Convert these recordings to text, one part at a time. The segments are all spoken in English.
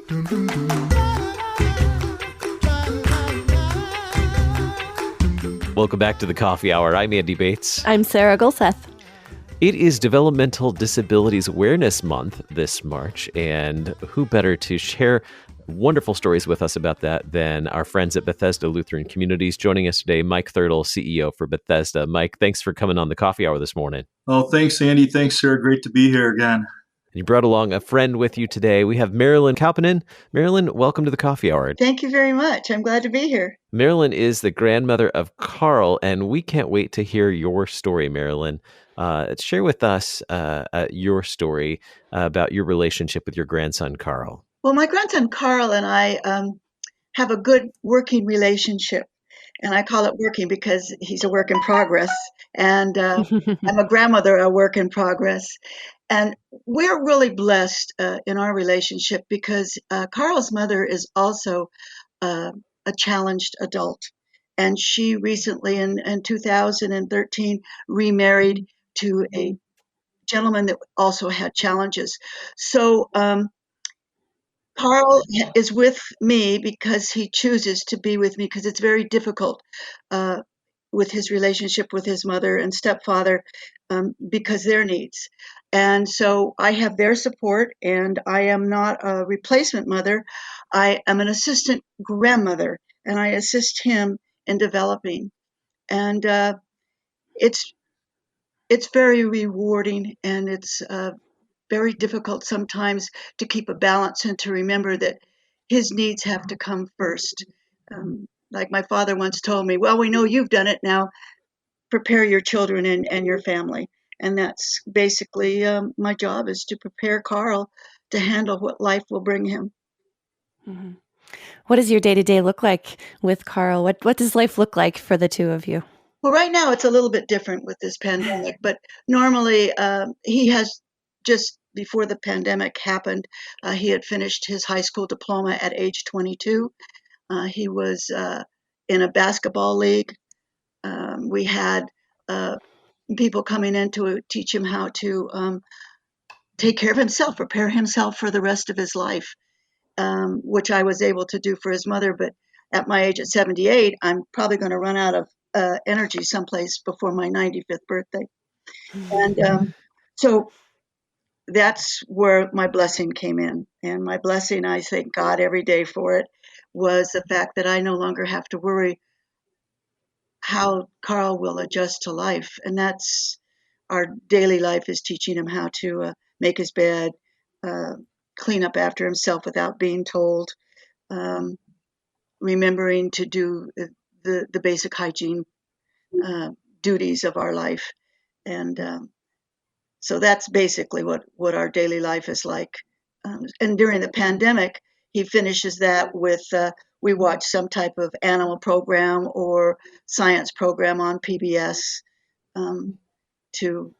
Welcome back to the Coffee Hour. I'm Andy Bates. I'm Sarah Gulseth. It is Developmental Disabilities Awareness Month this March, and who better to share wonderful stories with us about that than our friends at Bethesda Lutheran Communities. Joining us today, Mike Thirtle, CEO for Bethesda. Mike, thanks for coming on the Coffee Hour this morning. Oh, thanks, Andy. Thanks, Sarah. Great to be here again. You brought along a friend with you today. We have Marilyn Kauppinen. Marilyn, welcome to the Coffee Hour. Thank you very much. I'm glad to be here. Marilyn is the grandmother of Carl, and we can't wait to hear your story, Marilyn. Share with us your story about your relationship with your grandson, Carl. Well, my grandson, Carl, and I have a good working relationship. And I call it working because he's a work in progress. And I'm a grandmother, a work in progress. And we're really blessed in our relationship because Carl's mother is also a challenged adult. And she recently, in 2013, remarried to a gentleman that also had challenges. So Carl is with me because he chooses to be with me because it's very difficult with his relationship with his mother and stepfather because their needs. And so I have their support, and I am not a replacement mother. I am an assistant grandmother, and I assist him in developing. And it's very rewarding, and it's very difficult sometimes to keep a balance and to remember that his needs have to come first. Like my father once told me, well, we know you've done it, now prepare your children and your family. And that's basically my job, is to prepare Carl to handle what life will bring him. Mm-hmm. What does your day-to-day look like with Carl? What does life look like for the two of you? Well, right now it's a little bit different with this pandemic, but normally he has just before the pandemic happened, he had finished his high school diploma at age 22. He was in a basketball league. We had people coming in to teach him how to take care of himself, prepare himself for the rest of his life, which I was able to do for his mother. But at my age at 78, I'm probably going to run out of energy someplace before my 95th birthday. And so that's where my blessing came in. And my blessing, I thank God every day for it, was the fact that I no longer have to worry how Carl will adjust to life. And that's our daily life, is teaching him how to make his bed, clean up after himself without being told, remembering to do the basic hygiene duties of our life. And so that's basically what our daily life is like. And during the pandemic, he finishes that with, we watch some type of animal program or science program on PBS to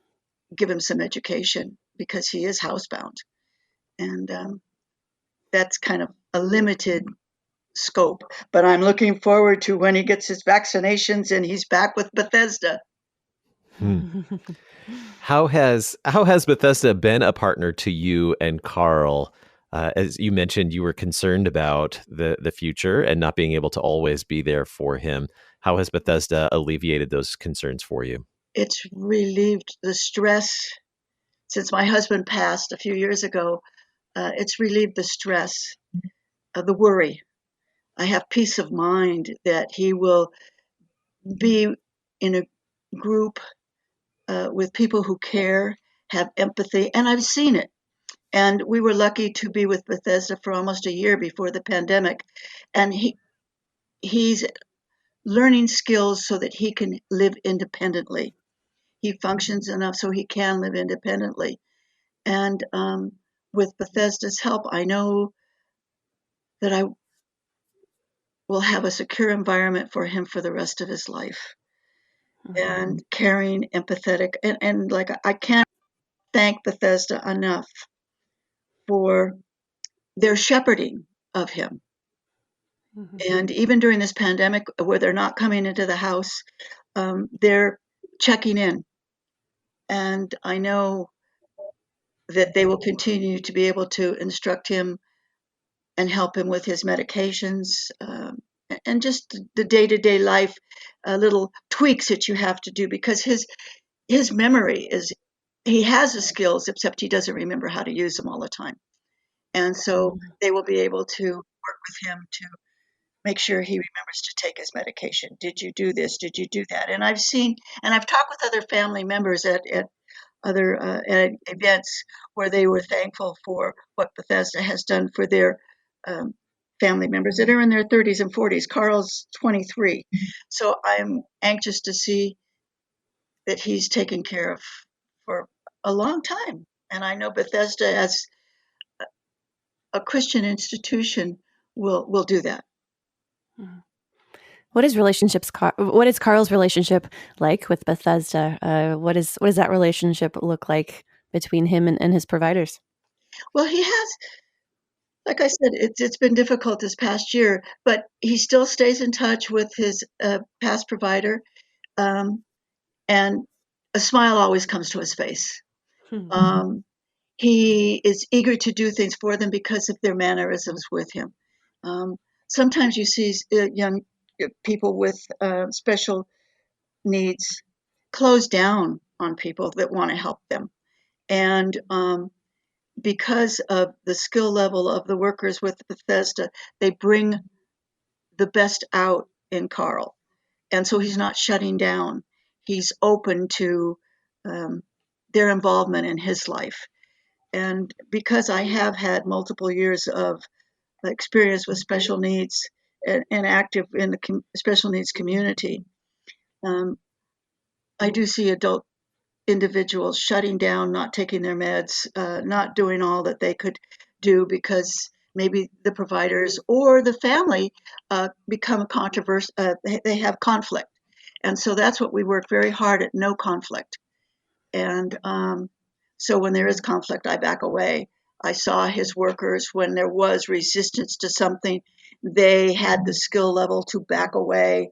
give him some education because he is housebound. And that's kind of a limited scope. But I'm looking forward to when he gets his vaccinations and he's back with Bethesda. How has Bethesda been a partner to you and Carl? As you mentioned, you were concerned about the future and not being able to always be there for him. How has Bethesda alleviated those concerns for you? It's relieved the stress. Since my husband passed a few years ago, it's relieved the stress, the worry. I have peace of mind that he will be in a group with people who care, have empathy, and I've seen it. And we were lucky to be with Bethesda for almost a year before the pandemic. And he's learning skills so that he can live independently. He functions enough so he can live independently. And with Bethesda's help, I know that I will have a secure environment for him for the rest of his life. And caring, empathetic, and like I can't thank Bethesda enough for their shepherding of him. And even during this pandemic, where they're not coming into the house, they're checking in. And I know that they will continue to be able to instruct him and help him with his medications, and just the day-to-day life little tweaks that you have to do, because his memory is, he has the skills, except he doesn't remember how to use them all the time. And so they will be able to work with him to make sure he remembers to take his medication. Did you do this? Did you do that? And I've talked with other family members at other at events where they were thankful for what Bethesda has done for their um, family members that are in their 30s and 40s. Carl's 23. So I'm anxious to see that he's taken care of for a long time. And I know Bethesda, as a Christian institution, will do that. What is Carl's relationship like with Bethesda? What does that relationship look like between him and his providers? Well, he has, like I said, it's been difficult this past year, but he still stays in touch with his past provider, and a smile always comes to his face. He is eager to do things for them because of their mannerisms with him. Sometimes you see young people with special needs close down on people that want to help them. And because of the skill level of the workers with Bethesda, they bring the best out in Carl. And so he's not shutting down. He's open to their involvement in his life. And because I have had multiple years of experience with special needs and active in the special needs community, I do see adult individuals shutting down, not taking their meds, not doing all that they could do because maybe the providers or the family become controversial. They have conflict. And so that's what we work very hard at, no conflict. And so when there is conflict, I back away. I saw his workers when there was resistance to something, they had the skill level to back away.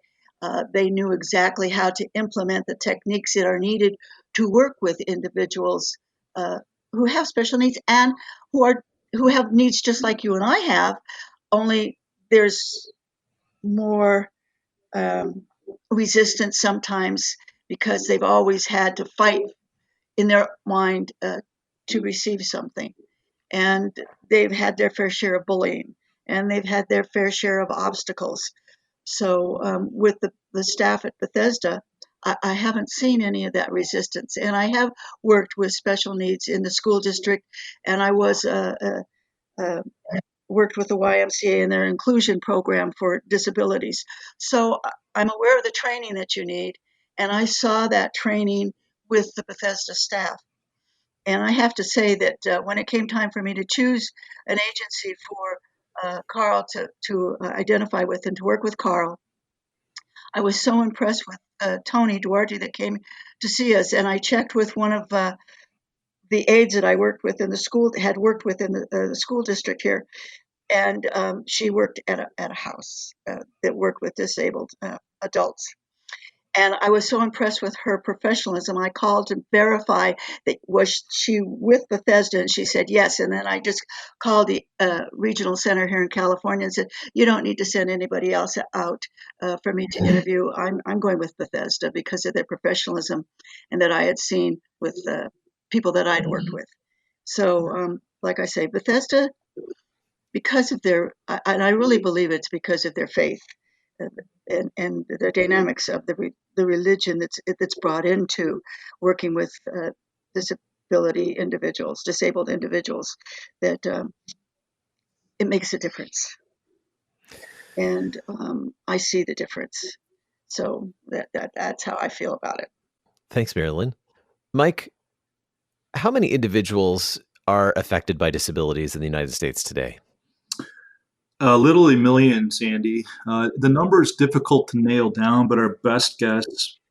They knew exactly how to implement the techniques that are needed to work with individuals who have special needs and who have needs just like you and I have. Only there's more resistance sometimes because they've always had to fight in their mind to receive something. And they've had their fair share of bullying and they've had their fair share of obstacles. So with the staff at Bethesda, I haven't seen any of that resistance. And I have worked with special needs in the school district, and I was worked with the YMCA in their inclusion program for disabilities. So I'm aware of the training that you need, and I saw that training with the Bethesda staff. And I have to say that when it came time for me to choose an agency for Carl to identify with and to work with Carl, I was so impressed with Tony Duarte that came to see us. And I checked with one of the aides that I worked with in the school, had worked with in the school district here. And she worked at a house that worked with disabled adults. And I was so impressed with her professionalism. I called to verify that was she with Bethesda, and she said yes. And then I just called the regional center here in California and said, "You don't need to send anybody else out for me to interview. I'm going with Bethesda because of their professionalism and that I had seen with people that I'd worked with." So, like I say, Bethesda, because of their, and I really believe it's because of their faith and the dynamics of the religion that's brought into working with disabled individuals, that it makes a difference. And I see the difference. So that's how I feel about it. Thanks, Marilyn. Mike, how many individuals are affected by disabilities in the United States today? Literally millions, Andy. The number is difficult to nail down, but our best guess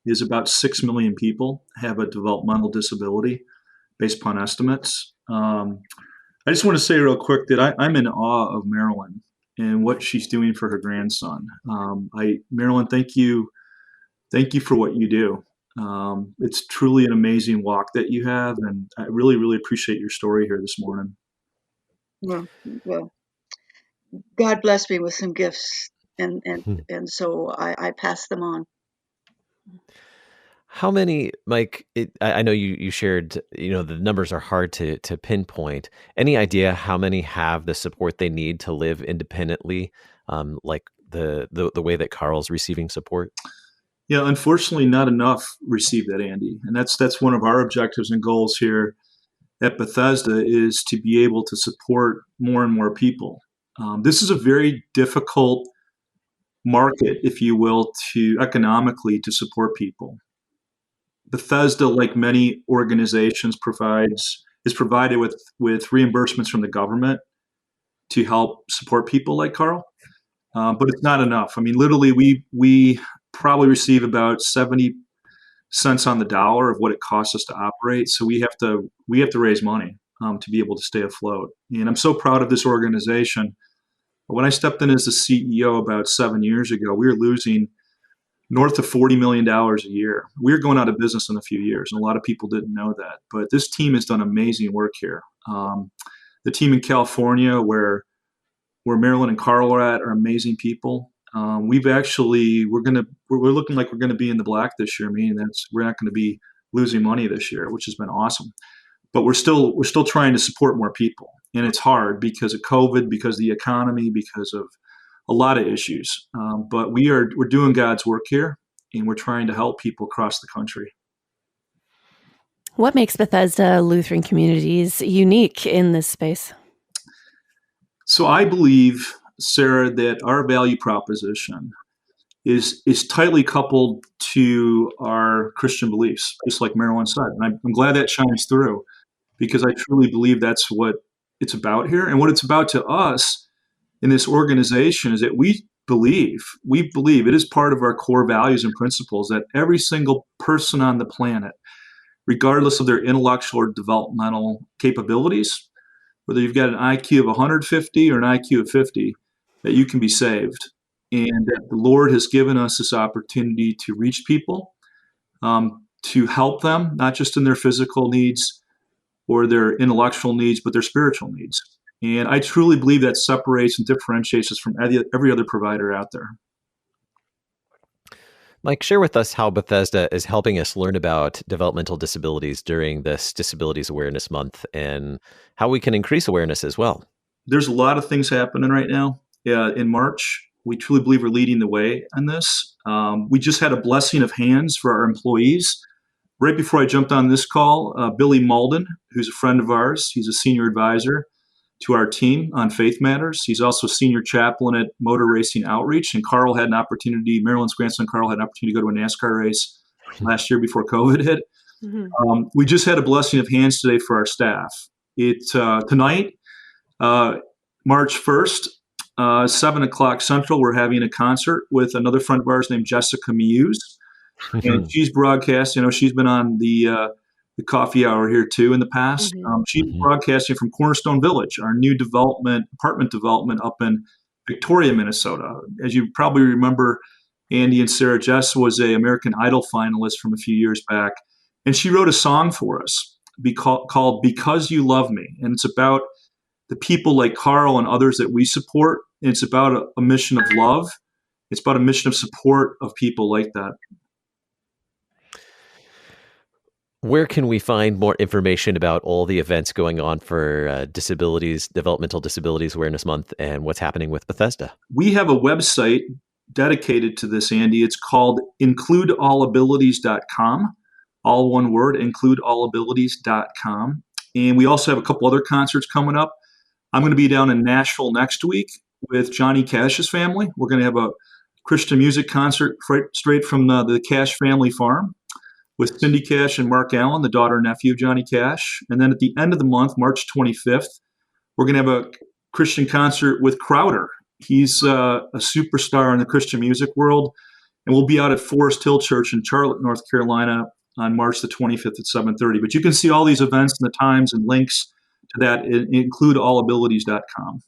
is about 6 million people have a developmental disability based upon estimates. I just want to say real quick that I'm in awe of Marilyn and what she's doing for her grandson. Marilyn, thank you for what you do. It's truly an amazing walk that you have, and I really, really appreciate your story here this morning. Well, God blessed me with some gifts, and Hmm. so I pass them on. How many, Mike? I know you shared. The numbers are hard to pinpoint. Any idea how many have the support they need to live independently, like the way that Carl's receiving support? Yeah, unfortunately, not enough receive that, Andy, and that's one of our objectives and goals here at Bethesda is to be able to support more and more people. This is a very difficult market, if you will, to economically to support people. Bethesda, like many organizations, is provided with reimbursements from the government to help support people like Carl, but it's not enough. I mean, literally, we probably receive about 70 cents on the dollar of what it costs us to operate. So we have to raise money to be able to stay afloat. And I'm so proud of this organization. When I stepped in as the CEO about 7 years ago, we were losing north of $40 million a year. We were going out of business in a few years, and a lot of people didn't know that. But this team has done amazing work here. The team in California, where Marilyn and Carl are at, are amazing people. We're looking like we're going to be in the black this year, meaning we're not going to be losing money this year, which has been awesome. But we're still trying to support more people, and it's hard because of COVID, because of the economy, because of a lot of issues. But we're doing God's work here, and we're trying to help people across the country. What makes Bethesda Lutheran Communities unique in this space? So I believe, Sarah, that our value proposition is tightly coupled to our Christian beliefs, just like Marilyn said. And I'm glad that shines through because I truly believe that's what it's about here. And what it's about to us in this organization is that we believe it is part of our core values and principles that every single person on the planet, regardless of their intellectual or developmental capabilities, whether you've got an IQ of 150 or an IQ of 50, that you can be saved. And that the Lord has given us this opportunity to reach people, to help them, not just in their physical needs or their intellectual needs, but their spiritual needs. And I truly believe that separates and differentiates us from every other provider out there. Mike, share with us how Bethesda is helping us learn about developmental disabilities during this Disabilities Awareness Month and how we can increase awareness as well. There's a lot of things happening right now. In March, we truly believe we're leading the way on this. We just had a blessing of hands for our employees. Right before I jumped on this call, Billy Malden, who's a friend of ours, he's a senior advisor to our team on Faith Matters. He's also senior chaplain at Motor Racing Outreach. And Marilyn's grandson Carl had an opportunity to go to a NASCAR race last year before COVID hit. Mm-hmm. We just had a blessing of hands today for our staff. Tonight, March 1st, 7 o'clock Central, we're having a concert with another friend of ours named Jessica Muse. And she's broadcasting, she's been on the coffee hour here too in the past. She's broadcasting from Cornerstone Village, our new apartment development up in Victoria, Minnesota. As you probably remember, Andy and Sarah, Jess was a American Idol finalist from a few years back. And she wrote a song for us called Because You Love Me. And it's about the people like Carl and others that we support. And it's about a mission of love. It's about a mission of support of people like that. Where can we find more information about all the events going on for Developmental Disabilities Awareness Month and what's happening with Bethesda? We have a website dedicated to this, Andy. It's called includeallabilities.com. All one word, includeallabilities.com. And we also have a couple other concerts coming up. I'm going to be down in Nashville next week with Johnny Cash's family. We're going to have a Christian music concert straight from the Cash family farm with Cindy Cash and Mark Allen, the daughter and nephew of Johnny Cash. And then at the end of the month, March 25th, we're going to have a Christian concert with Crowder. He's a superstar in the Christian music world. And we'll be out at Forest Hill Church in Charlotte, North Carolina on March the 25th at 7:30. But you can see all these events and the times and links to that at includeallabilities.com.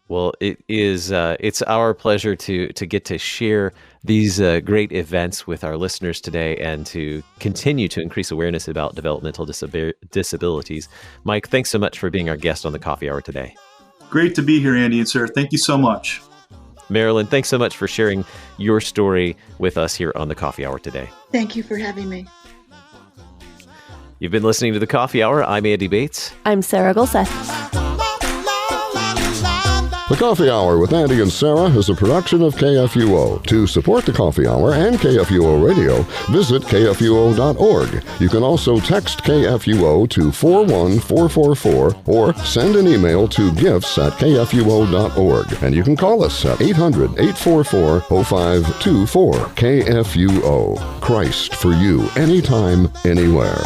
Well, it's our pleasure to get to share these great events with our listeners today and to continue to increase awareness about developmental disabilities. Mike, thanks so much for being our guest on the Coffee Hour today. Great to be here, Andy and Sarah. Thank you so much. Marilyn, thanks so much for sharing your story with us here on the Coffee Hour today. Thank you for having me. You've been listening to the Coffee Hour. I'm Andy Bates. I'm Sarah Gulseth. The Coffee Hour with Andy and Sarah is a production of KFUO. To support the Coffee Hour and KFUO Radio, visit KFUO.org. You can also text KFUO to 41444 or send an email to gifts@kfuo.org. And you can call us at 800-844-0524. KFUO. Christ for you, anytime, anywhere.